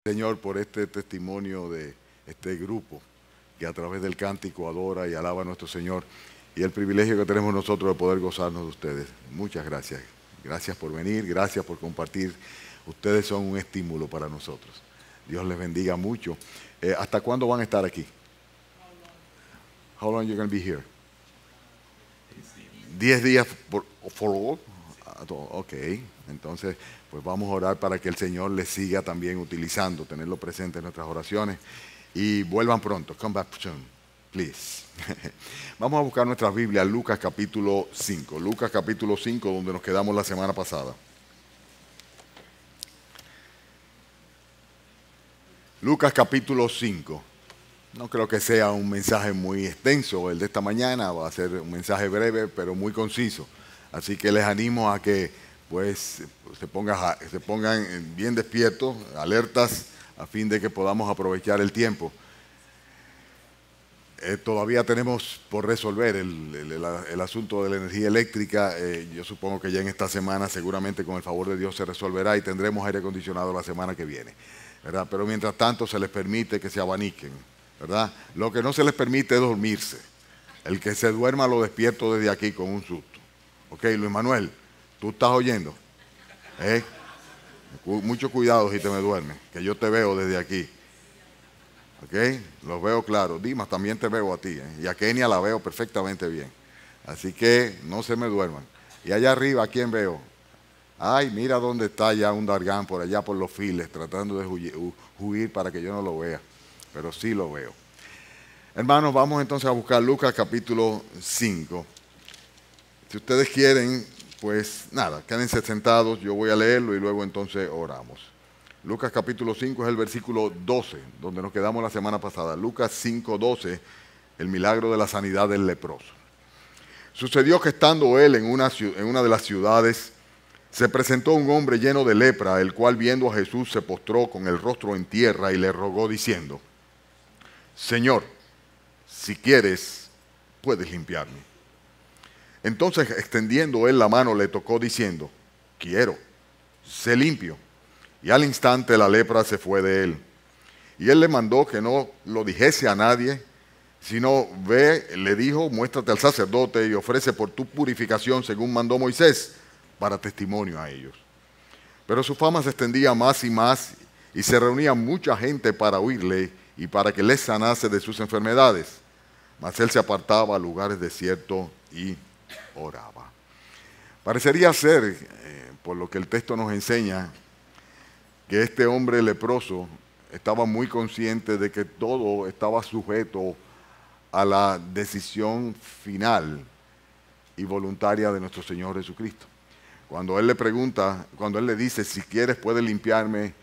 Señor, por este testimonio de este grupo que a través del cántico adora y alaba a nuestro Señor y el privilegio que tenemos nosotros de poder gozarnos de ustedes. Muchas gracias. Gracias por venir, gracias por compartir. Ustedes son un estímulo para nosotros. Dios les bendiga mucho. ¿Hasta cuándo van a estar aquí? How long you going to be here? 10 días for all? Ok, entonces pues vamos a orar para que el Señor les siga también utilizando, tenerlo presente en nuestras oraciones y vuelvan pronto. Come back soon, please. Vamos a buscar nuestra Biblia, Lucas capítulo 5. Lucas capítulo 5, donde nos quedamos la semana pasada. Lucas capítulo 5. No creo que sea un mensaje muy extenso el de esta mañana, va a ser un mensaje breve pero muy conciso. Así que les animo a que pues se pongan bien despiertos, alertas, a fin de que podamos aprovechar el tiempo. Todavía tenemos por resolver el asunto de la energía eléctrica. Yo supongo que ya en esta semana seguramente con el favor de Dios se resolverá y tendremos aire acondicionado la semana que viene, ¿verdad? Pero mientras tanto se les permite que se abaniquen, ¿verdad? Lo que no se les permite es dormirse. El que se duerma lo despierto desde aquí con un susto. Ok, Luis Manuel, ¿tú estás oyendo? Mucho cuidado si te me duermes, que yo te veo desde aquí. Ok, los veo claro. Dimas, también te veo a ti. Y a Kenia la veo perfectamente bien. Así que no se me duerman. Y allá arriba, ¿a quién veo? Ay, mira dónde está ya un Dargán por allá por los files, tratando de huir para que yo no lo vea. Pero sí lo veo. Hermanos, vamos entonces a buscar Lucas capítulo 5. Si ustedes quieren, pues nada, quédense sentados, yo voy a leerlo y luego entonces oramos. Lucas capítulo 5 es el versículo 12, donde nos quedamos la semana pasada. Lucas 5:12, el milagro de la sanidad del leproso. Sucedió que estando él en una de las ciudades, se presentó un hombre lleno de lepra, el cual viendo a Jesús se postró con el rostro en tierra y le rogó diciendo: Señor, si quieres, puedes limpiarme. Entonces, extendiendo él la mano, le tocó diciendo: quiero, sé limpio. Y al instante la lepra se fue de él. Y él le mandó que no lo dijese a nadie, sino le dijo: muéstrate al sacerdote y ofrece por tu purificación según mandó Moisés, para testimonio a ellos. Pero su fama se extendía más y se reunía mucha gente para oírle y para que les sanase de sus enfermedades. Mas él se apartaba a lugares desiertos y oraba. Parecería ser, por lo que el texto nos enseña, que este hombre leproso estaba muy consciente de que todo estaba sujeto a la decisión final y voluntaria de nuestro Señor Jesucristo. Cuando él le pregunta, cuando él le dice: si quieres puedes limpiarme,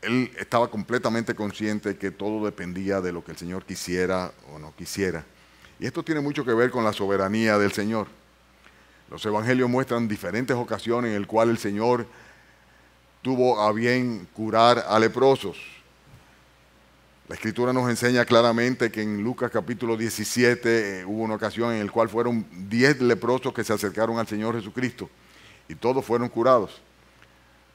él estaba completamente consciente que todo dependía de lo que el Señor quisiera o no quisiera. Y esto tiene mucho que ver con la soberanía del Señor. Los evangelios muestran diferentes ocasiones en las cuales el Señor tuvo a bien curar a leprosos. La Escritura nos enseña claramente que en Lucas capítulo 17 hubo una ocasión en la cual fueron 10 leprosos que se acercaron al Señor Jesucristo y todos fueron curados,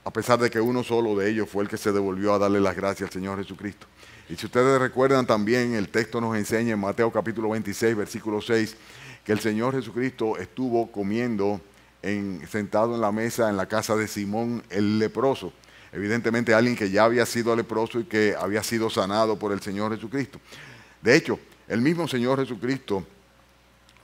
a pesar de que uno solo de ellos fue el que se devolvió a darle las gracias al Señor Jesucristo. Y si ustedes recuerdan también, el texto nos enseña en Mateo capítulo 26, versículo 6, que el Señor Jesucristo estuvo comiendo sentado en la mesa en la casa de Simón el leproso. Evidentemente alguien que ya había sido leproso y que había sido sanado por el Señor Jesucristo. De hecho, el mismo Señor Jesucristo,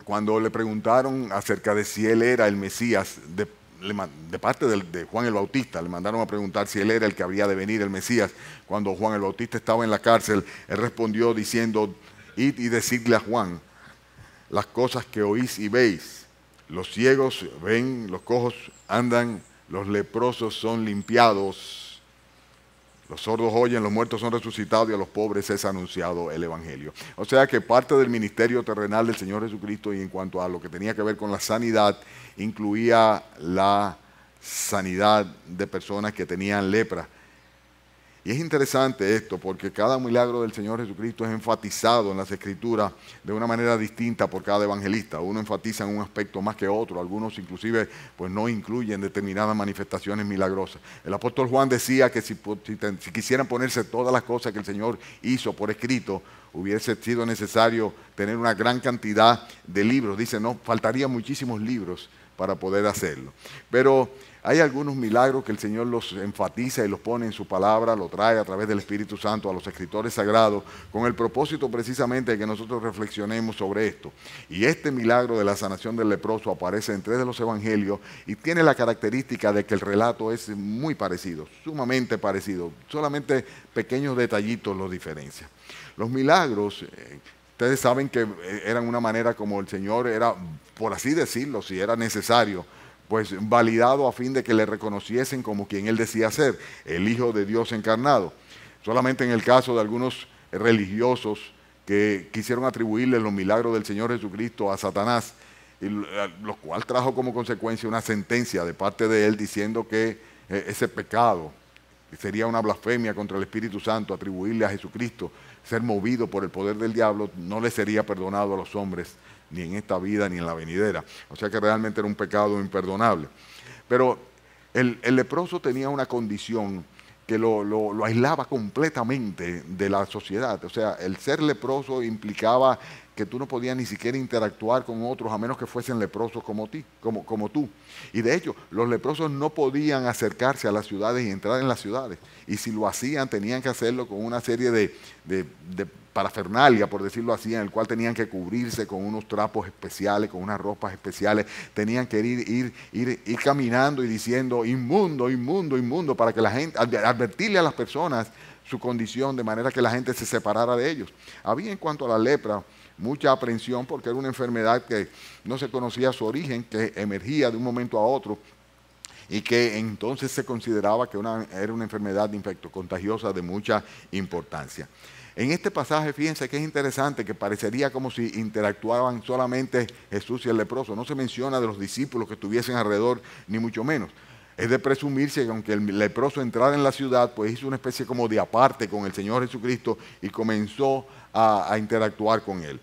cuando le preguntaron acerca de si él era el Mesías, de parte de Juan el Bautista, le mandaron a preguntar si él era el que había de venir, el Mesías. Cuando Juan el Bautista estaba en la cárcel, él respondió diciendo: id y decidle a Juan las cosas que oís y veis. Los ciegos ven, los cojos andan, los leprosos son limpiados, los sordos oyen, los muertos son resucitados y a los pobres es anunciado el Evangelio. O sea que parte del ministerio terrenal del Señor Jesucristo, y en cuanto a lo que tenía que ver con la sanidad, incluía la sanidad de personas que tenían lepra. Y es interesante esto porque cada milagro del Señor Jesucristo es enfatizado en las Escrituras de una manera distinta por cada evangelista. Uno enfatiza en un aspecto más que otro, algunos inclusive pues no incluyen determinadas manifestaciones milagrosas. El apóstol Juan decía que si quisieran ponerse todas las cosas que el Señor hizo por escrito, hubiese sido necesario tener una gran cantidad de libros. Dice, no, faltarían muchísimos libros para poder hacerlo. Pero hay algunos milagros que el Señor los enfatiza y los pone en su palabra, lo trae a través del Espíritu Santo a los escritores sagrados, con el propósito precisamente de que nosotros reflexionemos sobre esto. Y este milagro de la sanación del leproso aparece en 3 de los evangelios y tiene la característica de que el relato es muy parecido, sumamente parecido, solamente pequeños detallitos los diferencian. Los milagros, ustedes saben que eran una manera como el Señor era, por así decirlo, si era necesario, pues validado a fin de que le reconociesen como quien él decía ser, el Hijo de Dios encarnado. Solamente en el caso de algunos religiosos que quisieron atribuirle los milagros del Señor Jesucristo a Satanás, y lo cual trajo como consecuencia una sentencia de parte de él diciendo que ese pecado sería una blasfemia contra el Espíritu Santo, atribuirle a Jesucristo ser movido por el poder del diablo, no le sería perdonado a los hombres ni en esta vida ni en la venidera. O sea que realmente era un pecado imperdonable. Pero el leproso tenía una condición que lo aislaba completamente de la sociedad. O sea, el ser leproso implicaba que tú no podías ni siquiera interactuar con otros a menos que fuesen leprosos como tú. Y de hecho, los leprosos no podían acercarse a las ciudades y entrar en las ciudades. Y si lo hacían, tenían que hacerlo con una serie de parafernalia, por decirlo así, en el cual tenían que cubrirse con unos trapos especiales, con unas ropas especiales. Tenían que ir caminando y diciendo inmundo, inmundo, inmundo, para que la gente, advertirle a las personas su condición de manera que la gente se separara de ellos. Había en cuanto a la lepra mucha aprensión porque era una enfermedad que no se conocía su origen, que emergía de un momento a otro y que entonces se consideraba que era una enfermedad infectocontagiosa de mucha importancia. En este pasaje, fíjense que es interesante que parecería como si interactuaban solamente Jesús y el leproso. No se menciona de los discípulos que estuviesen alrededor, ni mucho menos. Es de presumirse que aunque el leproso entrara en la ciudad, pues hizo una especie como de aparte con el Señor Jesucristo y comenzó a interactuar con él.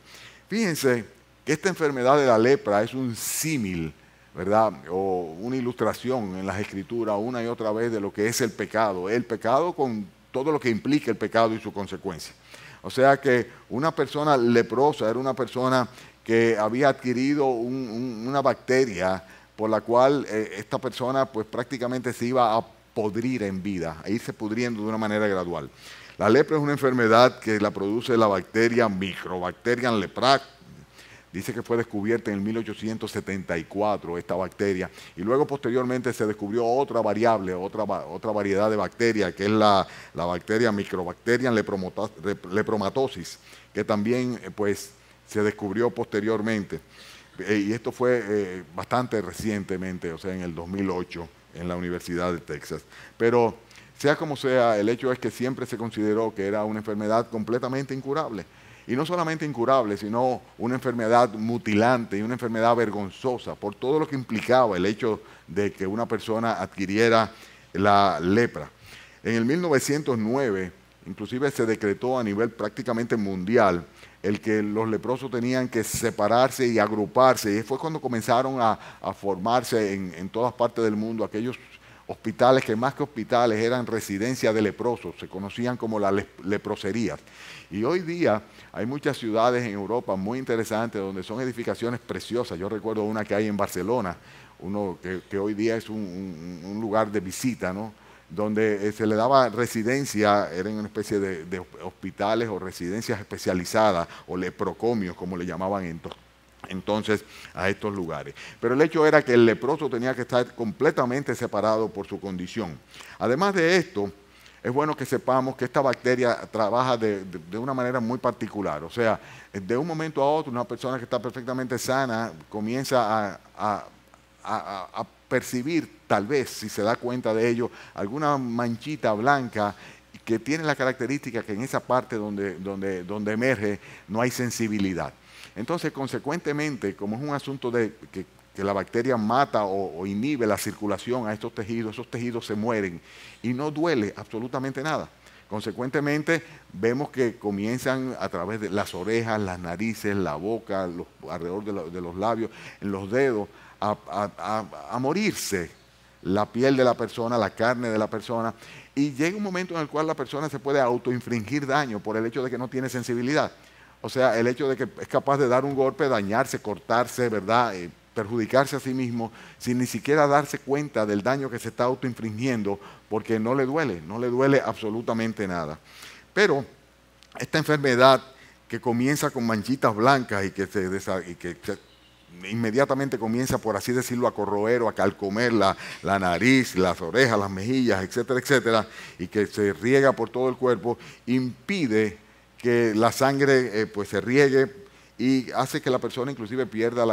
Fíjense que esta enfermedad de la lepra es un símil, ¿verdad? O una ilustración en las Escrituras una y otra vez de lo que es el pecado con todo lo que implica el pecado y su consecuencia. O sea que una persona leprosa era una persona que había adquirido una bacteria por la cual esta persona pues prácticamente se iba a podrir en vida, a irse pudriendo de una manera gradual. La lepra es una enfermedad que la produce la bacteria Microbacterium leprae. Dice que fue descubierta en el 1874 esta bacteria y luego posteriormente se descubrió otra variable, otra variedad de bacteria que es la bacteria Microbacterium lepromatosis, que también pues se descubrió posteriormente. Y esto fue bastante recientemente, o sea en el 2008 en la Universidad de Texas. Pero sea como sea, el hecho es que siempre se consideró que era una enfermedad completamente incurable. Y no solamente incurable, sino una enfermedad mutilante y una enfermedad vergonzosa por todo lo que implicaba el hecho de que una persona adquiriera la lepra. En el 1909, inclusive se decretó a nivel prácticamente mundial el que los leprosos tenían que separarse y agruparse. Y fue cuando comenzaron a formarse en todas partes del mundo aquellos hospitales que más que hospitales eran residencias de leprosos, se conocían como las leproserías. Y hoy día hay muchas ciudades en Europa muy interesantes donde son edificaciones preciosas. Yo recuerdo una que hay en Barcelona, uno que hoy día es un lugar de visita, ¿no? Donde se le daba residencia, eran una especie de hospitales o residencias especializadas o leprocomios, como le llamaban entonces a estos lugares. Pero el hecho era que el leproso tenía que estar completamente separado por su condición. Además de esto, es bueno que sepamos que esta bacteria trabaja de una manera muy particular. O sea, de un momento a otro, una persona que está perfectamente sana comienza a percibir, tal vez, si se da cuenta de ello, alguna manchita blanca que tiene la característica que en esa parte donde emerge no hay sensibilidad. Entonces, consecuentemente, como es un asunto de que la bacteria mata o inhibe la circulación a estos tejidos, esos tejidos se mueren y no duele absolutamente nada. Consecuentemente, vemos que comienzan a través de las orejas, las narices, la boca, alrededor de los labios, en los dedos, a morirse la piel de la persona, la carne de la persona, y llega un momento en el cual la persona se puede autoinfringir daño por el hecho de que no tiene sensibilidad. O sea, el hecho de que es capaz de dar un golpe, dañarse, cortarse, ¿verdad? Perjudicarse a sí mismo sin ni siquiera darse cuenta del daño que se está autoinfringiendo, porque no le duele absolutamente nada. Pero esta enfermedad que comienza con manchitas blancas y que inmediatamente comienza, por así decirlo, a corroer o a calcomer la nariz, las orejas, las mejillas, etcétera, etcétera, y que se riega por todo el cuerpo, impide que la sangre pues se riegue y hace que la persona inclusive pierda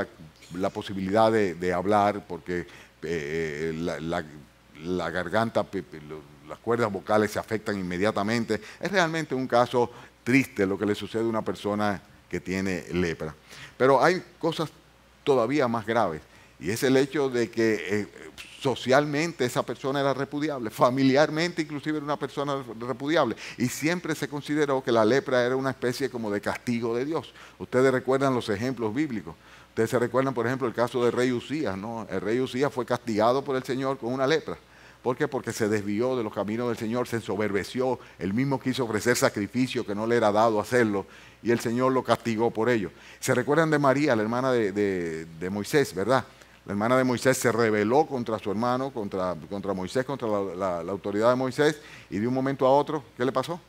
la posibilidad de hablar, porque la garganta, las cuerdas vocales se afectan inmediatamente. Es realmente un caso triste lo que le sucede a una persona que tiene lepra. Pero hay cosas todavía más graves, y es el hecho de que socialmente esa persona era repudiable, familiarmente inclusive era una persona repudiable, y siempre se consideró que la lepra era una especie como de castigo de Dios. Ustedes recuerdan los ejemplos bíblicos. Ustedes se recuerdan, por ejemplo, el caso del rey Usías, ¿no? El rey Usías fue castigado por el Señor con una lepra. ¿Por qué? Porque se desvió de los caminos del Señor, se ensoberbeció, él mismo quiso ofrecer sacrificio que no le era dado hacerlo, y el Señor lo castigó por ello. Se recuerdan de María, la hermana de Moisés, ¿verdad? La hermana de Moisés se rebeló contra su hermano, contra Moisés, contra la autoridad de Moisés, y de un momento a otro, ¿qué le pasó?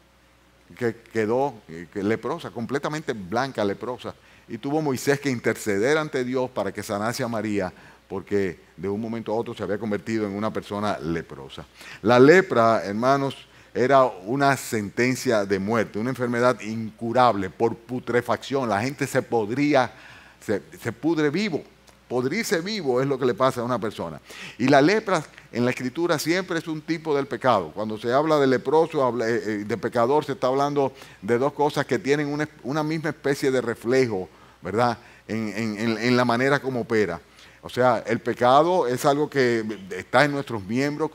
Que quedó leprosa, completamente blanca, leprosa. Y tuvo Moisés que interceder ante Dios para que sanase a María, porque de un momento a otro se había convertido en una persona leprosa. La lepra, hermanos, era una sentencia de muerte, una enfermedad incurable por putrefacción. La gente se pudre vivo. Podrirse vivo es lo que le pasa a una persona. Y la lepra en la Escritura siempre es un tipo del pecado. Cuando se habla de leproso, de pecador, se está hablando de dos cosas que tienen una misma especie de reflejo, ¿verdad? En la manera como opera. O sea, el pecado es algo que está en nuestros miembros,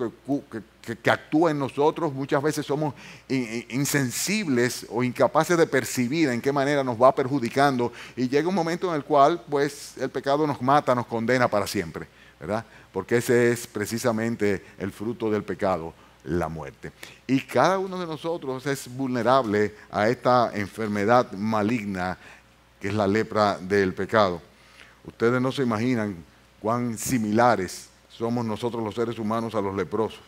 que actúa en nosotros. Muchas veces somos insensibles o incapaces de percibir en qué manera nos va perjudicando, y llega un momento en el cual pues el pecado nos mata, nos condena para siempre, ¿verdad? Porque ese es precisamente el fruto del pecado, la muerte. Y cada uno de nosotros es vulnerable a esta enfermedad maligna que es la lepra del pecado. Ustedes no se imaginan cuán similares somos nosotros los seres humanos a los leprosos.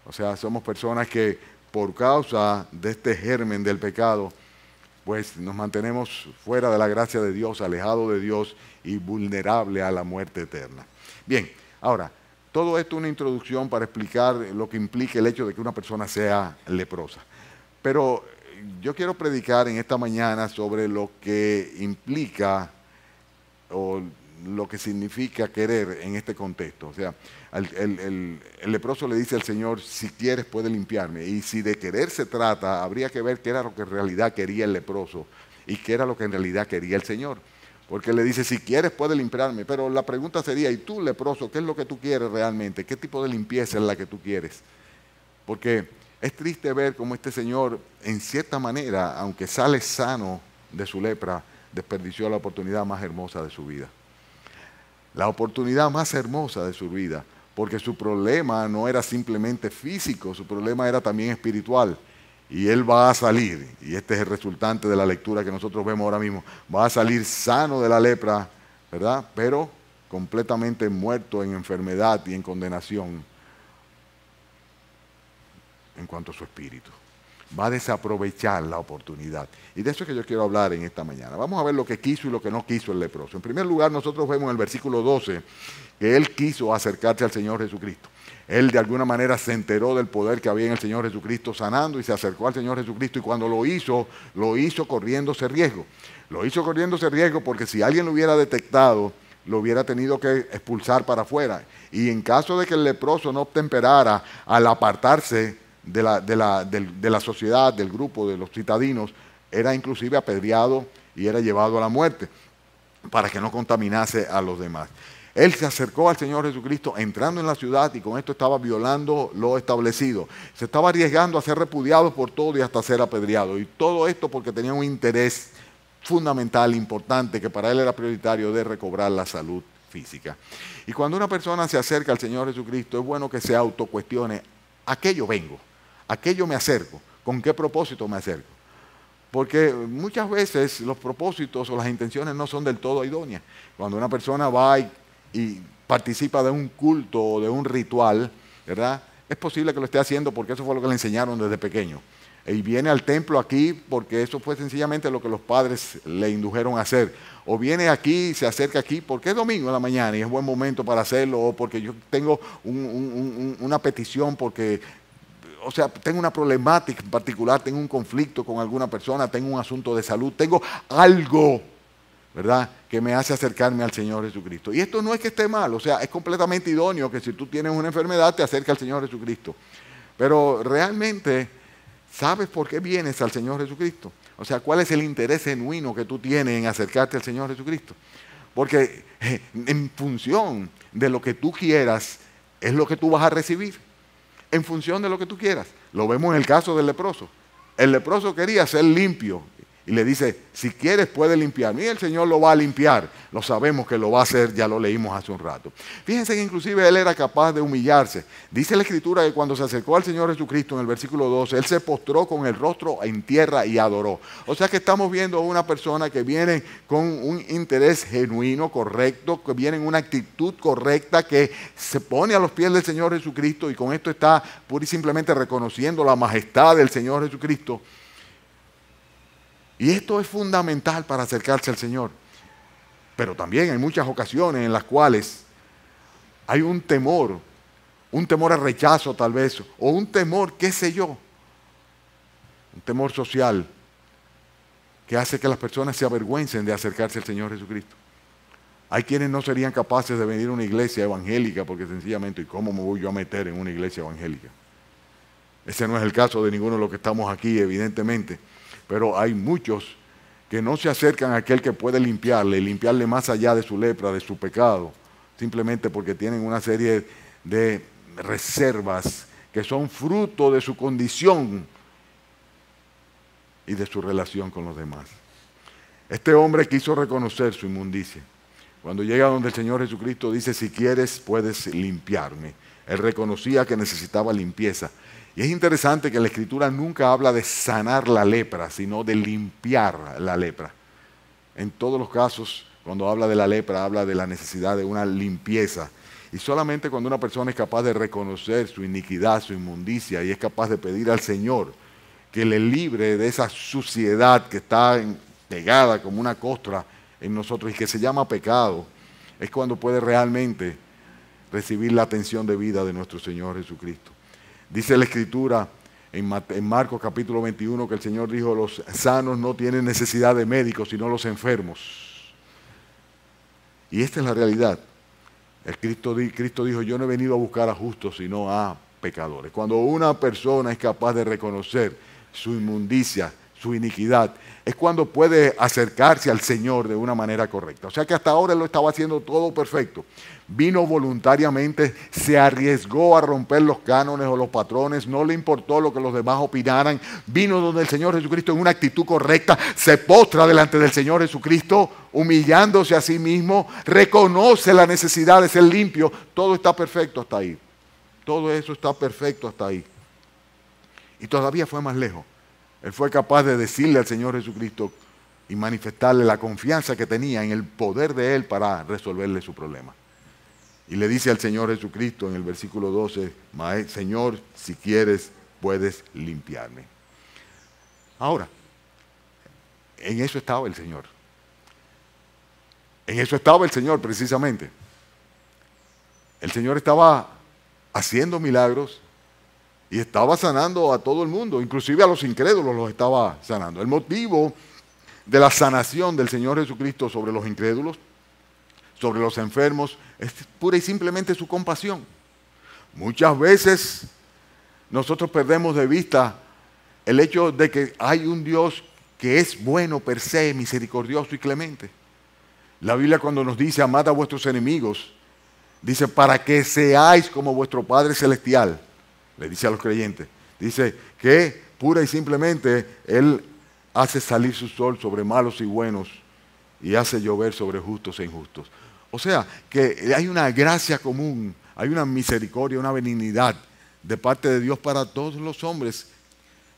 O sea, somos personas que por causa de este germen del pecado, pues nos mantenemos fuera de la gracia de Dios, alejados de Dios y vulnerables a la muerte eterna. Bien, ahora, todo esto es una introducción para explicar lo que implica el hecho de que una persona sea leprosa. Pero yo quiero predicar en esta mañana sobre lo que implica o lo que significa querer en este contexto. O sea, el leproso le dice al Señor: si quieres puede limpiarme. Y si de querer se trata, habría que ver qué era lo que en realidad quería el leproso y qué era lo que en realidad quería el Señor. Porque le dice: si quieres puede limpiarme. Pero la pregunta sería: ¿y tú, leproso, qué es lo que tú quieres realmente? ¿Qué tipo de limpieza es la que tú quieres? Porque es triste ver cómo este señor, en cierta manera, aunque sale sano de su lepra, desperdició la oportunidad más hermosa de su vida. La oportunidad más hermosa de su vida, porque su problema no era simplemente físico, su problema era también espiritual. Y él va a salir, y este es el resultante de la lectura que nosotros vemos ahora mismo, va a salir sano de la lepra, ¿verdad? Pero completamente muerto en enfermedad y en condenación en cuanto a su espíritu. Va a desaprovechar la oportunidad. Y de eso es que yo quiero hablar en esta mañana. Vamos a ver lo que quiso y lo que no quiso el leproso. En primer lugar, nosotros vemos en el versículo 12 que él quiso acercarse al Señor Jesucristo. Él de alguna manera se enteró del poder que había en el Señor Jesucristo sanando, y se acercó al Señor Jesucristo, y cuando lo hizo corriéndose riesgo. Lo hizo corriéndose riesgo porque si alguien lo hubiera detectado, lo hubiera tenido que expulsar para afuera. Y en caso de que el leproso no obtemperara al apartarse de la sociedad, del grupo, de los citadinos, era inclusive apedreado y era llevado a la muerte para que no contaminase a los demás. Él se acercó al Señor Jesucristo entrando en la ciudad y con esto estaba violando lo establecido. Se estaba arriesgando a ser repudiado por todo y hasta ser apedreado. Y todo esto porque tenía un interés fundamental, importante, que para él era prioritario, de recobrar la salud física. Y cuando una persona se acerca al Señor Jesucristo, es bueno que se autocuestione: ¿a qué yo vengo? ¿A qué yo me acerco? ¿Con qué propósito me acerco? Porque muchas veces los propósitos o las intenciones no son del todo idóneas. Cuando una persona va y participa de un culto o de un ritual, ¿verdad?, es posible que lo esté haciendo porque eso fue lo que le enseñaron desde pequeño. Y viene al templo aquí porque eso fue sencillamente lo que los padres le indujeron a hacer. O viene aquí, se acerca aquí porque es domingo en la mañana y es buen momento para hacerlo, o porque yo tengo una petición, porque, o sea, tengo una problemática en particular, tengo un conflicto con alguna persona, tengo un asunto de salud, tengo algo, ¿verdad?, que me hace acercarme al Señor Jesucristo. Y esto no es que esté mal, o sea, es completamente idóneo que si tú tienes una enfermedad te acerques al Señor Jesucristo. Pero realmente, ¿sabes por qué vienes al Señor Jesucristo? O sea, ¿cuál es el interés genuino que tú tienes en acercarte al Señor Jesucristo? Porque en función de lo que tú quieras, es lo que tú vas a recibir. En función de lo que tú quieras. Lo vemos en el caso del leproso. El leproso quería ser limpio. Y le dice: si quieres puedes limpiarme. Y el Señor lo va a limpiar. Lo sabemos que lo va a hacer, ya lo leímos hace un rato. Fíjense que inclusive él era capaz de humillarse. Dice la Escritura que cuando se acercó al Señor Jesucristo en el versículo 12, él se postró con el rostro en tierra y adoró. O sea que estamos viendo a una persona que viene con un interés genuino, correcto, que viene en una actitud correcta, que se pone a los pies del Señor Jesucristo y con esto está pura y simplemente reconociendo la majestad del Señor Jesucristo. Y esto es fundamental para acercarse al Señor. Pero también hay muchas ocasiones en las cuales hay un temor a rechazo tal vez, o un temor, qué sé yo, un temor social que hace que las personas se avergüencen de acercarse al Señor Jesucristo. Hay quienes no serían capaces de venir a una iglesia evangélica porque sencillamente, ¿y cómo me voy yo a meter en una iglesia evangélica? Ese no es el caso de ninguno de los que estamos aquí, evidentemente. Pero hay muchos que no se acercan a aquel que puede limpiarle más allá de su lepra, de su pecado, simplemente porque tienen una serie de reservas que son fruto de su condición y de su relación con los demás. Este hombre quiso reconocer su inmundicia. Cuando llega donde el Señor Jesucristo dice: si quieres puedes limpiarme. Él reconocía que necesitaba limpieza. Y es interesante que la Escritura nunca habla de sanar la lepra, sino de limpiar la lepra. En todos los casos, cuando habla de la lepra, habla de la necesidad de una limpieza. Y solamente cuando una persona es capaz de reconocer su iniquidad, su inmundicia, y es capaz de pedir al Señor que le libre de esa suciedad que está pegada como una costra en nosotros y que se llama pecado, es cuando puede realmente recibir la atención debida de nuestro Señor Jesucristo. Dice la Escritura en Marcos capítulo 21 que el Señor dijo: los sanos no tienen necesidad de médicos, sino los enfermos. Y esta es la realidad. Cristo dijo: yo no he venido a buscar a justos, sino a pecadores. Cuando una persona es capaz de reconocer su inmundicia, su iniquidad, es cuando puede acercarse al Señor de una manera correcta. O sea que hasta ahora Él lo estaba haciendo todo perfecto. Vino voluntariamente, se arriesgó a romper los cánones o los patrones, no le importó lo que los demás opinaran. Vino donde el Señor Jesucristo en una actitud correcta, se postra delante del Señor Jesucristo, humillándose a sí mismo, reconoce la necesidad de ser limpio. Todo está perfecto hasta ahí. Todo eso está perfecto hasta ahí. Y todavía fue más lejos. Él fue capaz de decirle al Señor Jesucristo y manifestarle la confianza que tenía en el poder de Él para resolverle su problema. Y le dice al Señor Jesucristo en el versículo 12, Señor, si quieres, puedes limpiarme. Ahora, en eso estaba el Señor. En eso estaba el Señor precisamente. El Señor estaba haciendo milagros y estaba sanando a todo el mundo, inclusive a los incrédulos los estaba sanando. El motivo de la sanación del Señor Jesucristo sobre los incrédulos, sobre los enfermos, es pura y simplemente su compasión. Muchas veces nosotros perdemos de vista el hecho de que hay un Dios que es bueno per se, misericordioso y clemente. La Biblia cuando nos dice amad a vuestros enemigos, Dice, para que seáis como vuestro Padre Celestial. Le dice a los creyentes. Dice que pura y simplemente Él hace salir su sol sobre malos y buenos y hace llover sobre justos e injustos. O sea, que hay una gracia común, hay una misericordia, una benignidad de parte de Dios para todos los hombres.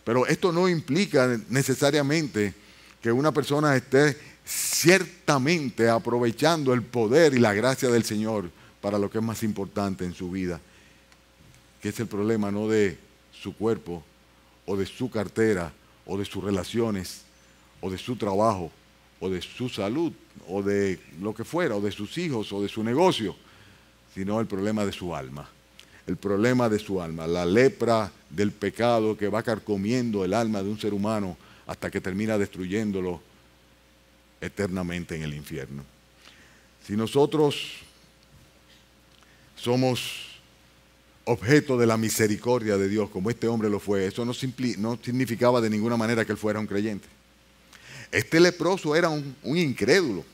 Pero esto no implica necesariamente que una persona esté ciertamente aprovechando el poder y la gracia del Señor para lo que es más importante en su vida, que es el problema no de su cuerpo, o de su cartera, o de sus relaciones, o de su trabajo, o de su salud, o de lo que fuera, o de sus hijos, o de su negocio, sino el problema de su alma. El problema de su alma, la lepra del pecado que va carcomiendo el alma de un ser humano hasta que termina destruyéndolo eternamente en el infierno. Si nosotros somos objeto de la misericordia de Dios, como este hombre lo fue, eso no significaba de ninguna manera que él fuera un creyente. Este leproso era un incrédulo.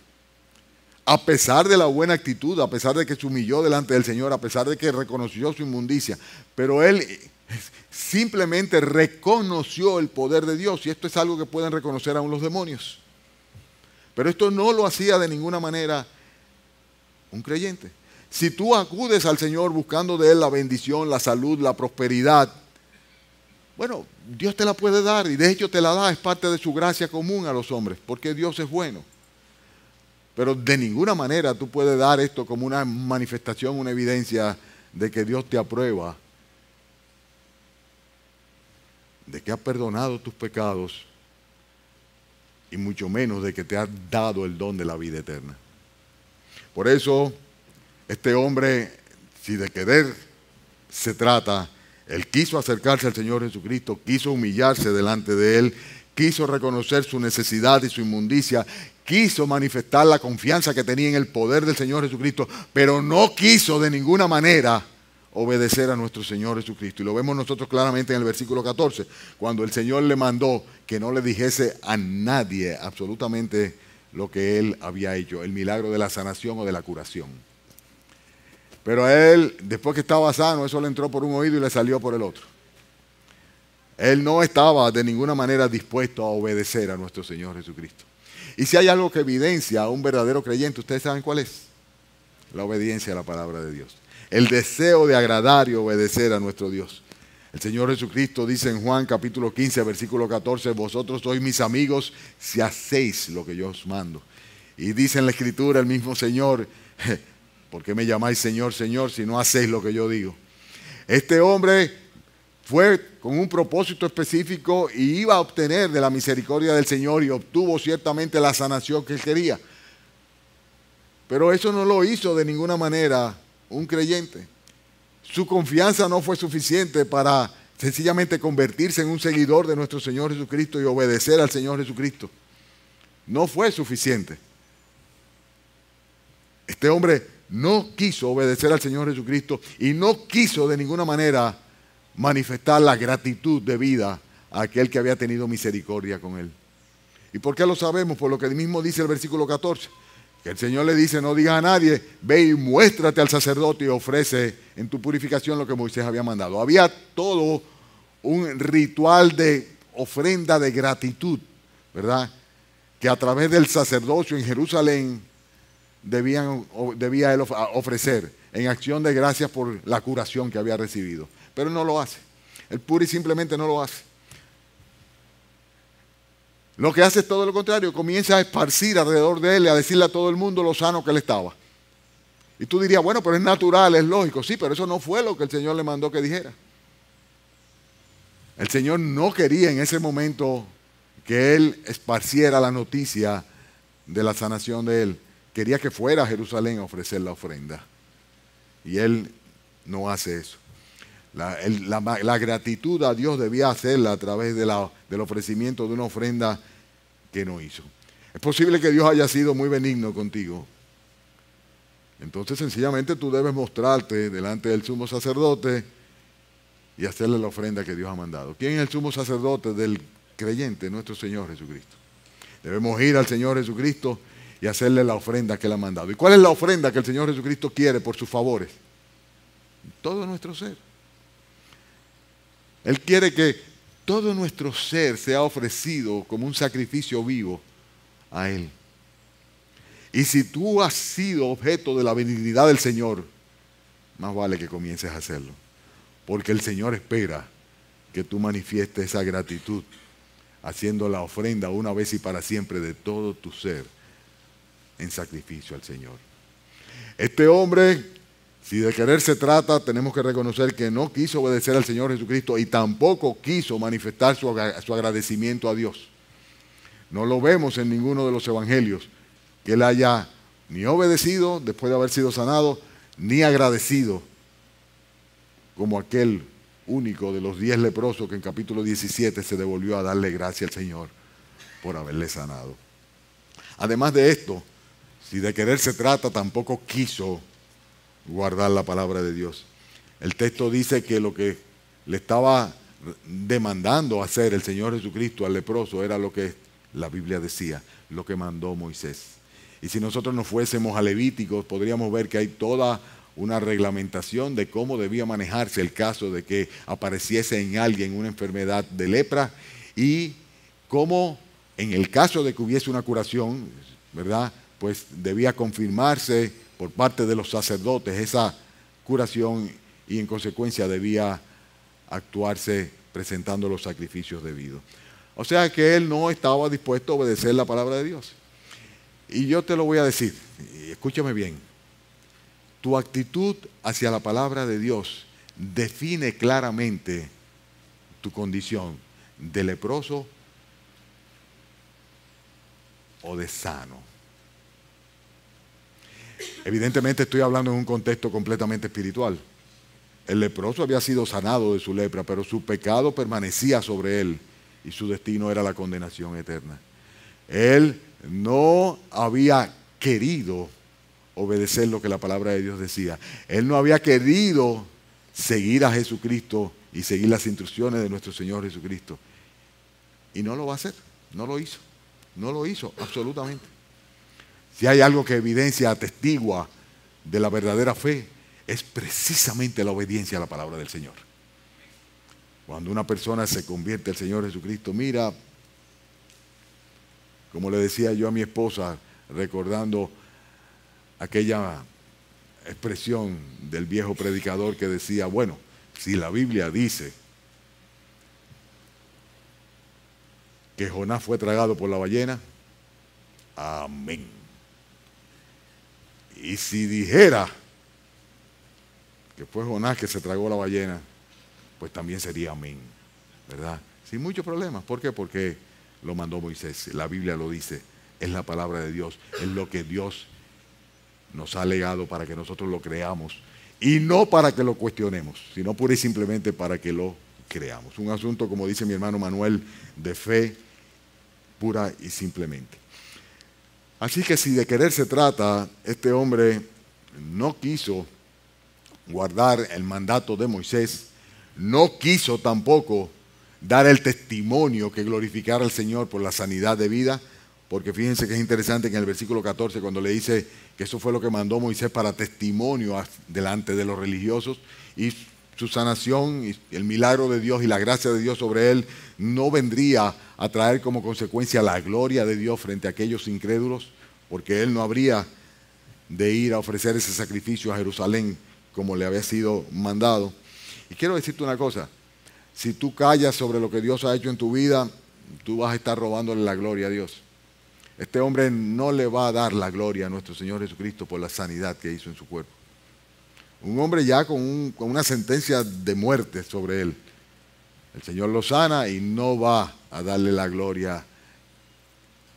A pesar de la buena actitud, a pesar de que se humilló delante del Señor, a pesar de que reconoció su inmundicia, pero él simplemente reconoció el poder de Dios, y esto es algo que pueden reconocer aún los demonios. Pero esto no lo hacía de ninguna manera un creyente. Si tú acudes al Señor buscando de Él la bendición, la salud, la prosperidad, bueno, Dios te la puede dar, y de hecho te la da, es parte de su gracia común a los hombres, porque Dios es bueno. Pero de ninguna manera tú puedes dar esto como una manifestación, una evidencia de que Dios te aprueba, de que ha perdonado tus pecados, y mucho menos de que te ha dado el don de la vida eterna. Por eso, este hombre, si de querer se trata, él quiso acercarse al Señor Jesucristo, quiso humillarse delante de Él, quiso reconocer su necesidad y su inmundicia, quiso manifestar la confianza que tenía en el poder del Señor Jesucristo, pero no quiso de ninguna manera obedecer a nuestro Señor Jesucristo. Y lo vemos nosotros claramente en el versículo 14, cuando el Señor le mandó que no le dijese a nadie absolutamente lo que Él había hecho, el milagro de la sanación o de la curación. Pero a él, después que estaba sano, eso le entró por un oído y le salió por el otro. Él no estaba de ninguna manera dispuesto a obedecer a nuestro Señor Jesucristo. Y si hay algo que evidencia a un verdadero creyente, ¿ustedes saben cuál es? La obediencia a la palabra de Dios. El deseo de agradar y obedecer a nuestro Dios. El Señor Jesucristo dice en Juan capítulo 15, versículo 14, vosotros sois mis amigos si hacéis lo que yo os mando. Y dice en la Escritura el mismo Señor, ¿por qué me llamáis Señor, Señor, si no hacéis lo que yo digo? Este hombre fue con un propósito específico y iba a obtener de la misericordia del Señor, y obtuvo ciertamente la sanación que él quería. Pero eso no lo hizo de ninguna manera un creyente. Su confianza no fue suficiente para sencillamente convertirse en un seguidor de nuestro Señor Jesucristo y obedecer al Señor Jesucristo. No fue suficiente. Este hombre no quiso obedecer al Señor Jesucristo y no quiso de ninguna manera manifestar la gratitud debida a aquel que había tenido misericordia con él. ¿Y por qué lo sabemos? Por lo que mismo dice el versículo 14, que el Señor le dice, no digas a nadie, ve y muéstrate al sacerdote y ofrece en tu purificación lo que Moisés había mandado. Había todo un ritual de ofrenda de gratitud, ¿verdad? Que a través del sacerdocio en Jerusalén debía él ofrecer en acción de gracias por la curación que había recibido. Pero él no lo hace. Él pura y simplemente no lo hace. Lo que hace es todo lo contrario. Comienza a esparcir alrededor de él y a decirle a todo el mundo lo sano que él estaba. Y tú dirías, bueno, pero es natural, es lógico. Sí, pero eso no fue lo que el Señor le mandó que dijera. El Señor no quería en ese momento que él esparciera la noticia de la sanación de él. Quería que fuera a Jerusalén a ofrecer la ofrenda. Y él no hace eso. La gratitud a Dios debía hacerla a través del ofrecimiento de una ofrenda que no hizo. Es posible que Dios haya sido muy benigno contigo. Entonces sencillamente tú debes mostrarte delante del sumo sacerdote y hacerle la ofrenda que Dios ha mandado. ¿Quién es el sumo sacerdote del creyente? Nuestro Señor Jesucristo. Debemos ir al Señor Jesucristo y hacerle la ofrenda que Él ha mandado. ¿Y cuál es la ofrenda que el Señor Jesucristo quiere por sus favores? Todo nuestro ser. Él quiere que todo nuestro ser sea ofrecido como un sacrificio vivo a Él. Y si tú has sido objeto de la benignidad del Señor, más vale que comiences a hacerlo. Porque el Señor espera que tú manifiestes esa gratitud, haciendo la ofrenda una vez y para siempre de todo tu ser en sacrificio al Señor. Este hombre, si de querer se trata, tenemos que reconocer que no quiso obedecer al Señor Jesucristo y tampoco quiso manifestar su agradecimiento a Dios. No lo vemos en ninguno de los evangelios que él haya ni obedecido después de haber sido sanado, ni agradecido como aquel único de los 10 leprosos que en capítulo 17 se devolvió a darle gracias al Señor por haberle sanado. Además de esto, si de querer se trata, tampoco quiso guardar la palabra de Dios. El texto dice que lo que le estaba demandando hacer el Señor Jesucristo al leproso era lo que la Biblia decía, lo que mandó Moisés. Y si nosotros nos fuésemos a Levíticos, podríamos ver que hay toda una reglamentación de cómo debía manejarse el caso de que apareciese en alguien una enfermedad de lepra y cómo en el caso de que hubiese una curación, ¿verdad?, pues debía confirmarse por parte de los sacerdotes esa curación y en consecuencia debía actuarse presentando los sacrificios debidos. O sea que él no estaba dispuesto a obedecer la palabra de Dios. Y yo te lo voy a decir, y escúchame bien, tu actitud hacia la palabra de Dios define claramente tu condición de leproso o de sano. Evidentemente estoy hablando en un contexto completamente espiritual. El leproso había sido sanado de su lepra, pero su pecado permanecía sobre él y su destino era la condenación eterna. Él no había querido obedecer lo que la palabra de Dios decía. Él no había querido seguir a Jesucristo y seguir las instrucciones de nuestro Señor Jesucristo. Y no lo va a hacer, no lo hizo. No lo hizo, absolutamente. Si hay algo que evidencia, atestigua de la verdadera fe, es precisamente la obediencia a la palabra del Señor. Cuando una persona se convierte al Señor Jesucristo, mira, como le decía yo a mi esposa, recordando aquella expresión del viejo predicador que decía, bueno, si la Biblia dice que Jonás fue tragado por la ballena, amén. Y si dijera que fue Jonás que se tragó la ballena, pues también sería amén, ¿verdad? Sin muchos problemas. ¿Por qué? Porque lo mandó Moisés, la Biblia lo dice, es la palabra de Dios, es lo que Dios nos ha legado para que nosotros lo creamos y no para que lo cuestionemos, sino pura y simplemente para que lo creamos. Un asunto, como dice mi hermano Manuel, de fe pura y simplemente. Así que si de querer se trata, este hombre no quiso guardar el mandato de Moisés, no quiso tampoco dar el testimonio que glorificara al Señor por la sanidad de vida, porque fíjense que es interesante que en el versículo 14, cuando le dice que eso fue lo que mandó Moisés para testimonio delante de los religiosos, y su sanación y el milagro de Dios y la gracia de Dios sobre él no vendría a traer como consecuencia la gloria de Dios frente a aquellos incrédulos, porque él no habría de ir a ofrecer ese sacrificio a Jerusalén como le había sido mandado. Y quiero decirte una cosa, si tú callas sobre lo que Dios ha hecho en tu vida, tú vas a estar robándole la gloria a Dios. Este hombre no le va a dar la gloria a nuestro Señor Jesucristo por la sanidad que hizo en su cuerpo. Un hombre ya con una sentencia de muerte sobre él. El Señor lo sana y no va a darle la gloria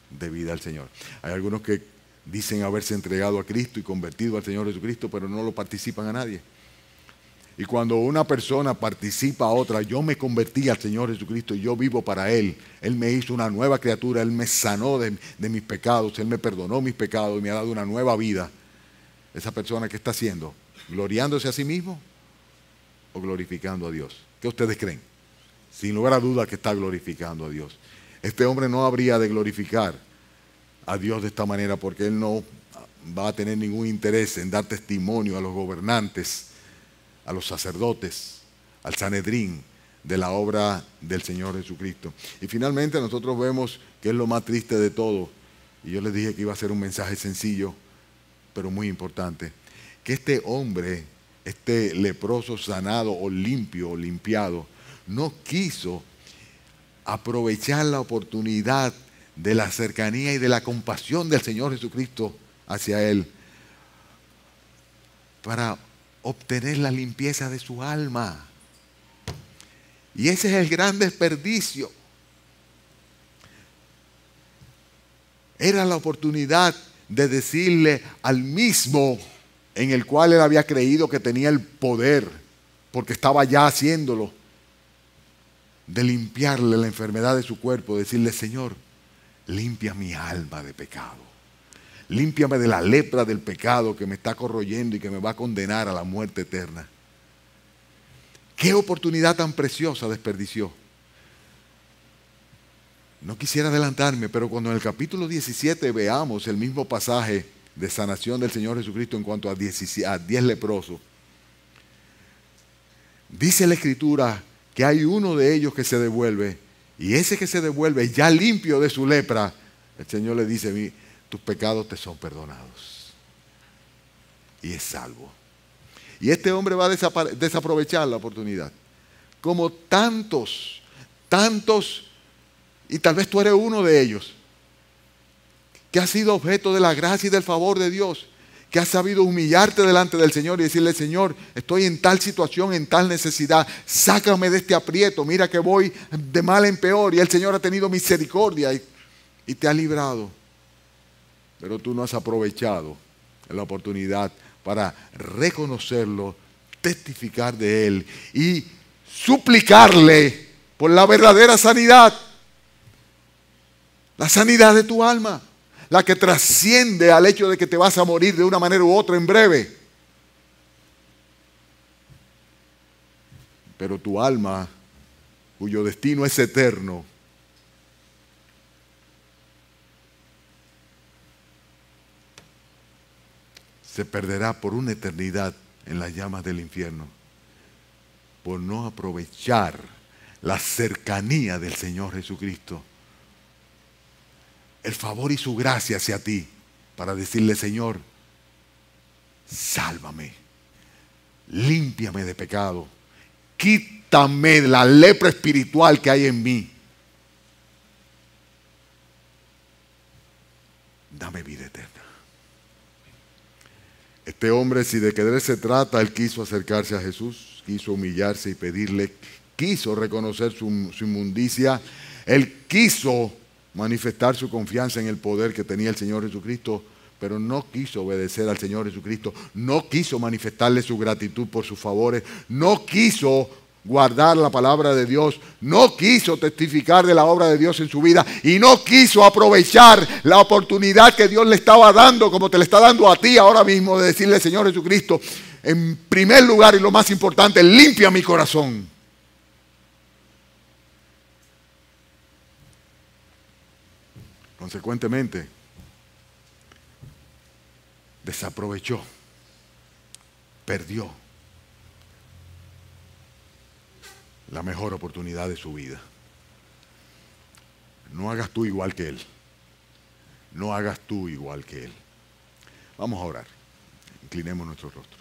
debida al Señor. Hay algunos que dicen haberse entregado a Cristo y convertido al Señor Jesucristo, pero no lo participan a nadie. Y cuando una persona participa a otra, yo me convertí al Señor Jesucristo y yo vivo para Él. Él me hizo una nueva criatura, Él me sanó de mis pecados, Él me perdonó mis pecados y me ha dado una nueva vida. Esa persona, ¿qué está haciendo? ¿Gloriándose a sí mismo o glorificando a Dios? ¿Qué ustedes creen? Sin lugar a duda que está glorificando a Dios. Este hombre no habría de glorificar a Dios de esta manera, porque Él no va a tener ningún interés en dar testimonio a los gobernantes, a los sacerdotes, al Sanedrín, de la obra del Señor Jesucristo. Y finalmente nosotros vemos que es lo más triste de todo, y yo les dije que iba a ser un mensaje sencillo, pero muy importante, que este hombre, este leproso sanado o limpio o limpiado, no quiso aprovechar la oportunidad de la cercanía y de la compasión del Señor Jesucristo hacia él para obtener la limpieza de su alma. Y ese es el gran desperdicio. Era la oportunidad de decirle al mismo en el cual él había creído que tenía el poder, porque estaba ya haciéndolo, de limpiarle la enfermedad de su cuerpo, decirle: Señor, limpia mi alma de pecado. Límpiame de la lepra del pecado que me está corroyendo y que me va a condenar a la muerte eterna. ¿Qué oportunidad tan preciosa desperdició? No quisiera adelantarme, pero cuando en el capítulo 17 veamos el mismo pasaje de sanación del Señor Jesucristo en cuanto a 10 leprosos, dice la Escritura que hay uno de ellos que se devuelve, y ese que se devuelve ya limpio de su lepra, el Señor le dice: tus pecados te son perdonados. Y es salvo. Y este hombre va a desaprovechar la oportunidad. Como tantos, y tal vez tú eres uno de ellos, que has sido objeto de la gracia y del favor de Dios, que has sabido humillarte delante del Señor y decirle: Señor, estoy en tal situación, en tal necesidad, sácame de este aprieto, mira que voy de mal en peor, y el Señor ha tenido misericordia y te ha librado. Pero tú no has aprovechado la oportunidad para reconocerlo, testificar de Él y suplicarle por la verdadera sanidad. La sanidad de tu alma, la que trasciende al hecho de que te vas a morir de una manera u otra en breve. Pero tu alma, cuyo destino es eterno, se perderá por una eternidad en las llamas del infierno, por no aprovechar la cercanía del Señor Jesucristo, el favor y su gracia hacia ti, para decirle: Señor, sálvame, límpiame de pecado, quítame la lepra espiritual que hay en mí, dame vida eterna. Este hombre, si de querer se trata, él quiso acercarse a Jesús, quiso humillarse y pedirle, quiso reconocer su inmundicia, él quiso manifestar su confianza en el poder que tenía el Señor Jesucristo, pero no quiso obedecer al Señor Jesucristo, no quiso manifestarle su gratitud por sus favores, no quiso guardar la palabra de Dios, no quiso testificar de la obra de Dios en su vida y no quiso aprovechar la oportunidad que Dios le estaba dando, como te le está dando a ti ahora mismo, de decirle: Señor Jesucristo, en primer lugar y lo más importante, limpia mi corazón. Consecuentemente, desaprovechó, perdió la mejor oportunidad de su vida. No hagas tú igual que él. No hagas tú igual que él. Vamos a orar. Inclinemos nuestros rostros.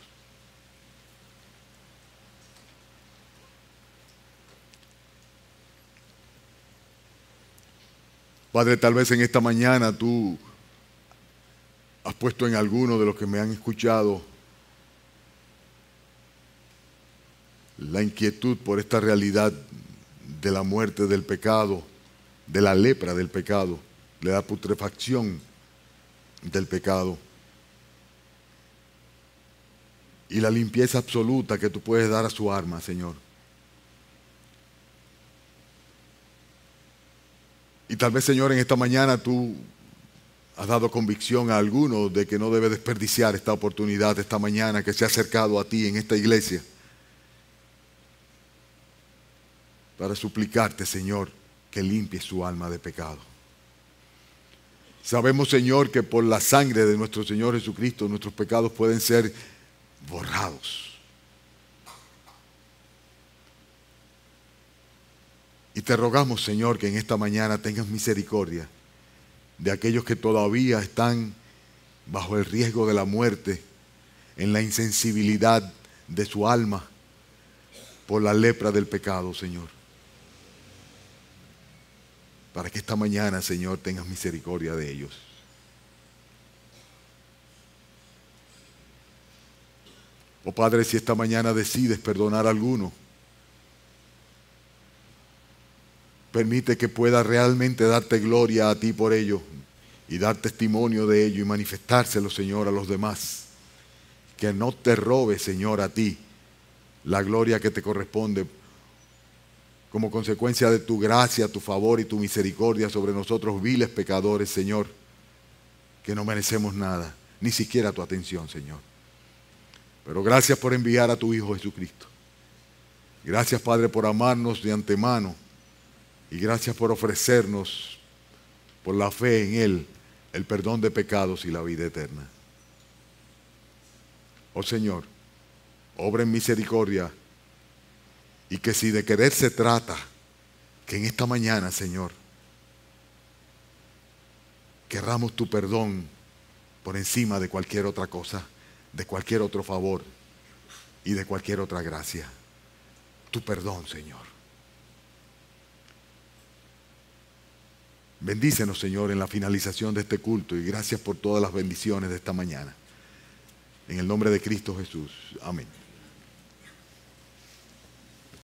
Padre, tal vez en esta mañana tú has puesto en alguno de los que me han escuchado la inquietud por esta realidad de la muerte del pecado, de la lepra del pecado, de la putrefacción del pecado y la limpieza absoluta que tú puedes dar a su alma, Señor. Y tal vez, Señor, en esta mañana tú has dado convicción a alguno de que no debe desperdiciar esta oportunidad esta mañana que se ha acercado a ti en esta iglesia, para suplicarte, Señor, que limpies su alma de pecado. Sabemos, Señor, que por la sangre de nuestro Señor Jesucristo nuestros pecados pueden ser borrados. Y te rogamos, Señor, que en esta mañana tengas misericordia de aquellos que todavía están bajo el riesgo de la muerte, en la insensibilidad de su alma por la lepra del pecado, Señor. Para que esta mañana, Señor, tengas misericordia de ellos. Oh Padre, si esta mañana decides perdonar a alguno, permite que pueda realmente darte gloria a ti por ello y dar testimonio de ello y manifestárselo, Señor, a los demás. Que no te robe, Señor, a ti la gloria que te corresponde como consecuencia de tu gracia, tu favor y tu misericordia sobre nosotros, viles pecadores, Señor, que no merecemos nada, ni siquiera tu atención, Señor. Pero gracias por enviar a tu Hijo Jesucristo. Gracias, Padre, por amarnos de antemano. Y gracias por ofrecernos, por la fe en Él, el perdón de pecados y la vida eterna. Oh Señor, obra en misericordia, y que si de querer se trata, que en esta mañana, Señor, querramos tu perdón por encima de cualquier otra cosa, de cualquier otro favor y de cualquier otra gracia. Tu perdón, Señor. Bendícenos, Señor, en la finalización de este culto y gracias por todas las bendiciones de esta mañana. En el nombre de Cristo Jesús. Amén.